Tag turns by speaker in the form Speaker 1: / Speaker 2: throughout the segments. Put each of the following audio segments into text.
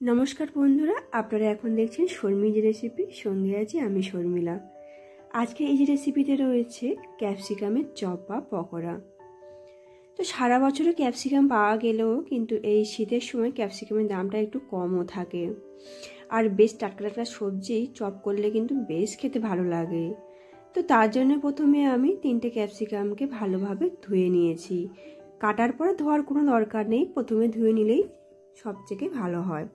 Speaker 1: नमस्कार बंधुरा आपनारा एखन देखছেন शर्मिज रेसिपि संगे आछि आमि शर्मिला। आज के এই রেসিপিতে রয়েছে ক্যাপসিকামের চপ বা পকোড়া। তো সারা বছর ক্যাপসিকাম পাওয়া গেলেও কিন্তু এই শীতের সময় ক্যাপসিকামের দামটা একটু কমও থাকে আর বেশ টাটকা টাটকা সবজি চপ করলে কিন্তু বেশ খেতে ভালো লাগে। তো তার জন্য প্রথমে আমি 3টে ক্যাপসিকামকে ভালোভাবে ধুয়ে নিয়েছি। কাটার পর ধোয়ার কোনো দরকার নেই, প্রথমে ধুয়ে নিলেই সবথেকে ভালো হয়।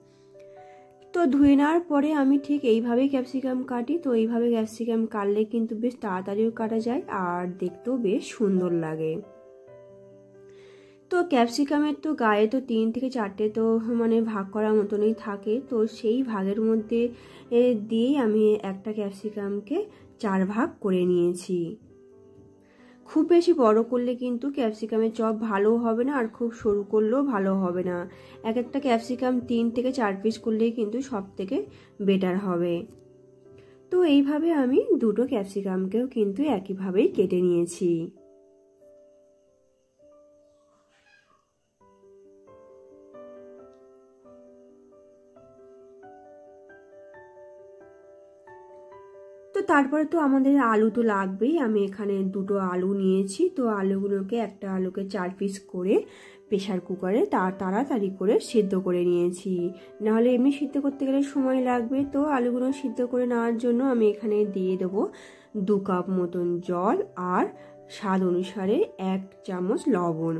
Speaker 1: তো ধুয়ে নেওয়ার পরে আমি ঠিক এইভাবেই ক্যাপসিকাম কাটি। তো এইভাবে ক্যাপসিকাম কাটলে কিন্তু বেশ তাড়াতাড়িও কাটা যায় আর দেখতেও বেশ সুন্দর লাগে। তো ক্যাপসিকামের তো গায়ে তো 3 থেকে 4টে তো ভাগ করার মতনই থাকে। তো সেই ভাগের মধ্যে দিয়েই আমি একটা ক্যাপসিকামকে 4 ভাগ করে নিয়েছি। খুব বেশি বড় করলে কিন্তু ক্যাপসিকামের চপ ভালো হবে না আর খুব সরু করলেও ভালো হবে না। এক একটা ক্যাপসিকাম 3 থেকে 4 পিস করলেই কিন্তু সবথেকে বেটার হবে। তো এইভাবে আমি দুটো ক্যাপসিকামকেও কিন্তু একইভাবেই কেটে নিয়েছি। তো তারপরে তো আমাদের আলু তো লাগবেই। আমি এখানে দুটো আলু নিয়েছি। তো আলুগুলোকে একটা আলুকে 4 পিস করে প্রেসার কুকারে তাড়াতাড়ি করে সিদ্ধ করে নিয়েছি, নাহলে এমনি সিদ্ধ করতে গেলে সময় লাগবে। তো আলুগুলো সিদ্ধ করে নেওয়ার জন্য আমি এখানে দিয়ে দেবো 2 কাপ মতন জল আর স্বাদ অনুসারে 1 চামচ লবণ।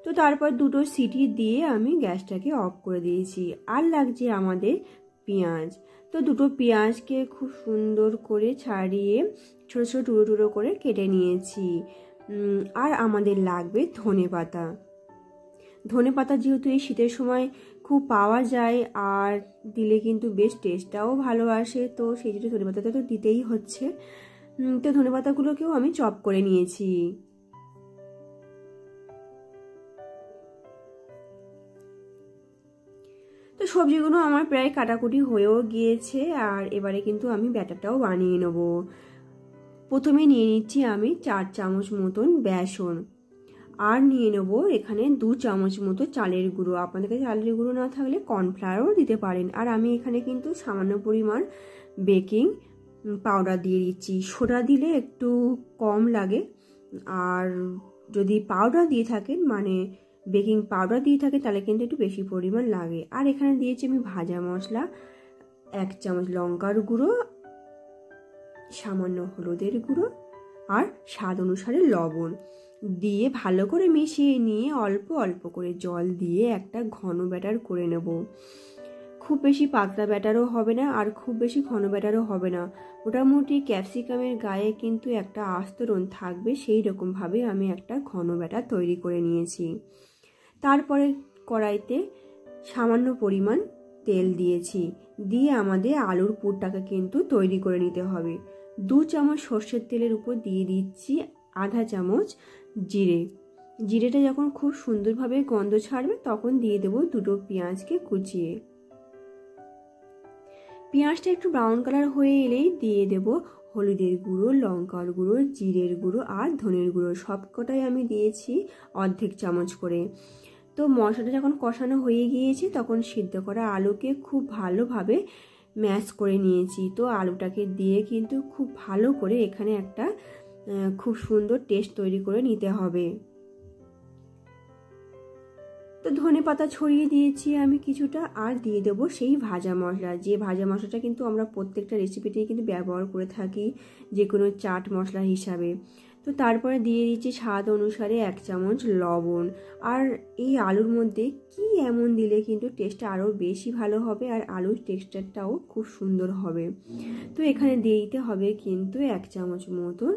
Speaker 1: তো তারপর দুটো সিটি দিয়ে আমি গ্যাসটাকে অফ করে দিয়েছি। আর লাগছে আমাদের পেঁয়াজ। তো দুটো পেঁয়াজকে খুব সুন্দর করে ছাড়িয়ে ছোটো ছোটো টুকরো টুকরো করে কেটে নিয়েছি। আর আমাদের লাগবে ধনেপাতা। ধনেপাতা যেহেতু এই শীতের সময় খুব পাওয়া যায় আর দিলে কিন্তু বেশ টেস্টটাও ভালো আসে, তো সেই জন্য ধনেপাতাটা তো দিতেই হচ্ছে। তো ধনেপাতাগুলোকেও আমি চপ করে নিয়েছি। তো সবজিগুলো আমার প্রায় কাটাকুটি হয়েও গিয়েছে আর এবারে কিন্তু আমি ব্যাটারটাও বানিয়ে নেব। প্রথমে নিয়ে নিচ্ছি আমি 4 চামচ মতন বেসন আর নিয়ে নেব এখানে 2 চামচ মতো চালের গুঁড়ো। আপনাদের কাছে চালের গুঁড়ো না থাকলে কর্নফ্লাওয়ারও দিতে পারেন। আর আমি এখানে কিন্তু সামান্য পরিমাণ বেকিং পাউডার দিয়ে দিচ্ছি। সোডা দিলে একটু কম লাগে, আর যদি পাউডার দিয়ে থাকেন বেকিং পাউডার দিয়ে থাকে তাহলে কিন্তু একটু বেশি পরিমাণ লাগে। আর এখানে দিয়েছি আমি ভাজা মশলা, 1 চামচ লঙ্কার গুঁড়ো, সামান্য হলুদের গুঁড়ো আর স্বাদ অনুসারে লবণ দিয়ে ভালো করে মিশিয়ে নিয়ে অল্প অল্প করে জল দিয়ে একটা ঘন ব্যাটার করে নেব। খুব বেশি পাতলা ব্যাটারও হবে না আর খুব বেশি ঘন ব্যাটারও হবে না, মোটামুটি ক্যাপসিকামের গায়ে কিন্তু একটা আস্তরণ থাকবে সেই রকমভাবে আমি একটা ঘন ব্যাটার তৈরি করে নিয়েছি। তারপরে কড়াইতে সামান্য পরিমাণ তেল দিয়েছি, দিয়ে আমাদের আলুর পুরটাকে কিন্তু তৈরি করে নিতে হবে। 2 চামচ সর্ষের তেলের উপর দিয়ে দিচ্ছি আধা চামচ জিরে। জিরেটা যখন খুব সুন্দরভাবে গন্ধ ছাড়বে তখন দিয়ে দেবো দুটো পেঁয়াজকে কুচিয়ে। পেঁয়াজটা একটু ব্রাউন কালার হয়ে এলেই দিয়ে দেব হলুদের গুঁড়ো, লঙ্কার গুঁড়ো, জিরের গুঁড়ো আর ধনের গুঁড়ো। সবকটাই আমি দিয়েছি অর্ধেক চামচ করে। তো মশলাটা যখন কষানো হয়ে গিয়েছে তখন সিদ্ধ করা আলুকে খুব ভালোভাবে ম্যাশ করে নিয়েছি। তো আলুটাকে দিয়ে কিন্তু খুব ভালো করে এখানে একটা খুব সুন্দর টেস্ট তৈরি করে নিতে হবে। তো ধনেপাতা ছড়িয়ে দিয়েছি আমি কিছুটা, আর দিয়ে দেবো সেই ভাজা মশলা। যে ভাজা মশলাটা কিন্তু আমরা প্রত্যেকটা রেসিপিতেই কিন্তু ব্যবহার করে থাকি যে কোনো চাট মশলা হিসাবে। তো তারপরে দিয়ে দিচ্ছি স্বাদ অনুসারে 1 চামচ লবণ। আর এই আলুর মধ্যে কি এমন দিলে কিন্তু টেস্টটা আরও বেশি ভালো হবে আর আলুর টেক্সচারটাও খুব সুন্দর হবে। তো এখানে দিয়ে দিতে হবে কিন্তু 1 চামচ মতন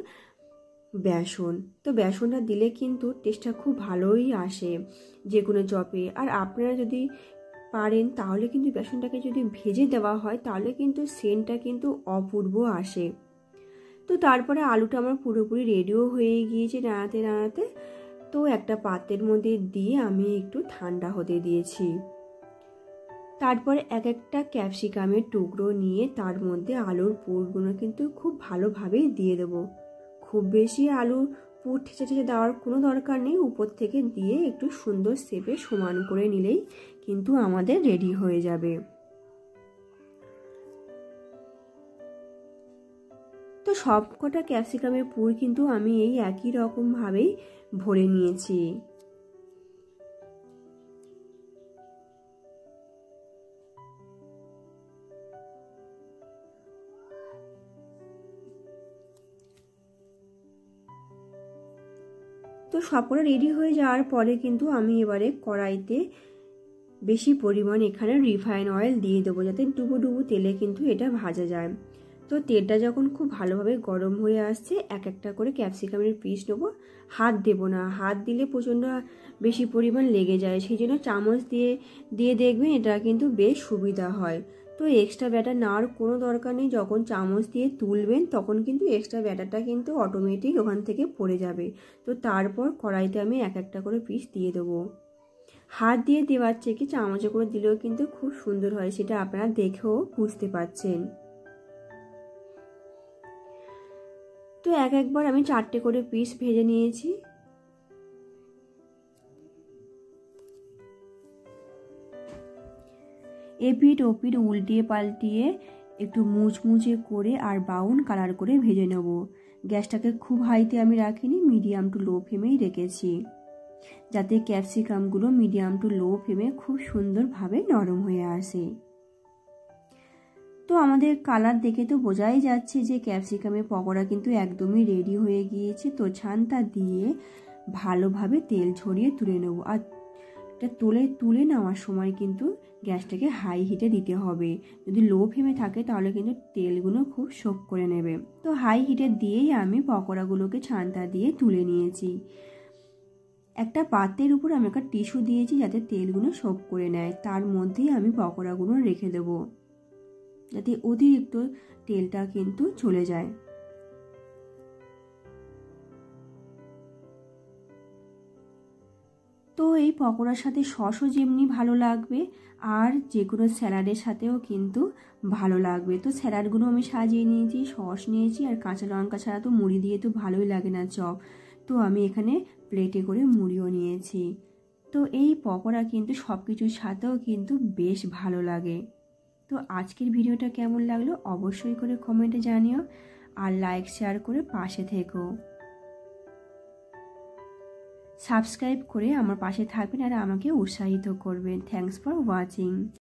Speaker 1: বেসন। তো বেসনটা দিলে কিন্তু টেস্টটা খুব ভালোই আসে যে কোনো চপে। আর আপনারা যদি পারেন তাহলে কিন্তু বেসনটাকে যদি ভেজে দেওয়া হয় তাহলে কিন্তু সেন্টটা কিন্তু অপূর্ব আসে। তো তারপরে আলুটা আমার পুরোপুরি রেডিও হয়ে গিয়েছে নাড়াতে নাড়াতে। তো একটা পাত্রের মধ্যে দিয়ে আমি একটু ঠান্ডা হতে দিয়েছি। তারপরে এক একটা ক্যাপসিকামের টুকরো নিয়ে তার মধ্যে আলুর পুরগুলো কিন্তু খুব ভালোভাবেই দিয়ে দেবো। খুব বেশি আলুর পুর ঠেচে ঠেচে দেওয়ার কোনো দরকার নেই, উপর থেকে দিয়ে একটু সুন্দর শেপে সমান করে নিলেই কিন্তু আমাদের রেডি হয়ে যাবে। তো সব কটা ক্যাপসিকামের পুর কিন্তু আমি এই একই রকমভাবেই ভরে নিয়েছি। তো সবকটা রেডি হয়ে যাওয়ার পরে কিন্তু আমি এবারে কড়াইতে বেশি পরিমাণ এখানে রিফাইন অয়েল দিয়ে দেবো, যাতে ডুবো ডুবো তেলে কিন্তু এটা ভাজা যায়। তো তেলটা যখন খুব ভালোভাবে গরম হয়ে আসছে, এক একটা করে ক্যাপসিকামের পিস নেবো। হাত দেবো না, হাত দিলে প্রচণ্ড বেশি পরিমাণ লেগে যায়, সেই জন্য চামচ দিয়ে দেখবেন, এটা কিন্তু বেশ সুবিধা হয়। তো এক্সট্রা ব্যাটার নেওয়ার কোনো দরকার নেই, যখন চামচ দিয়ে তুলবেন তখন কিন্তু এক্সট্রা ব্যাটারটা কিন্তু অটোমেটিক ওখান থেকে পড়ে যাবে। তো তারপর কড়াইতে আমি এক একটা করে পিস দিয়ে দেবো। হাত দিয়ে দেওয়ার থেকে চামচে করে দিলেও কিন্তু খুব সুন্দর হয়, সেটা আপনারা দেখেও বুঝতে পারছেন। তো একবার আমি 4টে করে পিস ভেজে নিয়েছি। এপিঠ ওপিঠ উল্টিয়ে পাল্টিয়ে একটু মুচমুচে করে আর ব্রাউন কালার করে ভেজে নেব। গ্যাসটাকে খুব হাইতে আমি রাখিনি, মিডিয়াম টু লো ফ্লেমেই রেখেছি, যাতে ক্যাপসিকামগুলো মিডিয়াম টু লো ফ্লেমে খুব সুন্দরভাবে নরম হয়ে আসে। তো আমাদের কালার দেখে তো বোঝাই যাচ্ছে যে ক্যাপসিকামের পকোড়া কিন্তু একদমই রেডি হয়ে গিয়েছে। তো ছানটা দিয়ে ভালোভাবে তেল ঝরিয়ে তুলে নেব। আর এটা তুলে নেওয়ার সময় কিন্তু গ্যাসটাকে হাই হিটে দিতে হবে, যদি লো ফ্লেমে থাকে তাহলে কিন্তু তেলগুলো খুব সোক করে নেবে। তো হাই হিটে দিয়েই আমি পকোড়াগুলোকে ছানটা দিয়ে তুলে নিয়েছি। একটা পাত্রের উপর আমি একটা টিস্যু দিয়েছি, যাতে তেলগুলো সোক করে নেয়, তার মধ্যেই আমি পকোড়াগুলো রেখে দেবো, যাতে অতিরিক্ত তেলটা কিন্তু চলে যায়। তো এই পকোড়ার সাথে সসও যেমনি ভালো লাগবে, আর যে কোনো স্যালাডের সাথেও কিন্তু ভালো লাগবে। তো স্যালাডগুলো আমি সাজিয়ে নিয়েছি, সস নিয়েছি, আর কাঁচা লঙ্কা ছাড়া তো মুড়ি দিয়ে তো ভালোই লাগে না চপ। তো আমি এখানে প্লেটে করে মুড়িও নিয়েছি। তো এই পকোড়া কিন্তু সব কিছুর সাথেও কিন্তু বেশ ভালো লাগে। তো আজকের ভিডিওটা কেমন লাগলো অবশ্যই করে কমেন্টে জানিও, আর লাইক শেয়ার করে পাশে থেকো। সাবস্ক্রাইব করে আমার পাশে থাকবেন আর আমাকে উৎসাহিত করবেন। Thanks for watching.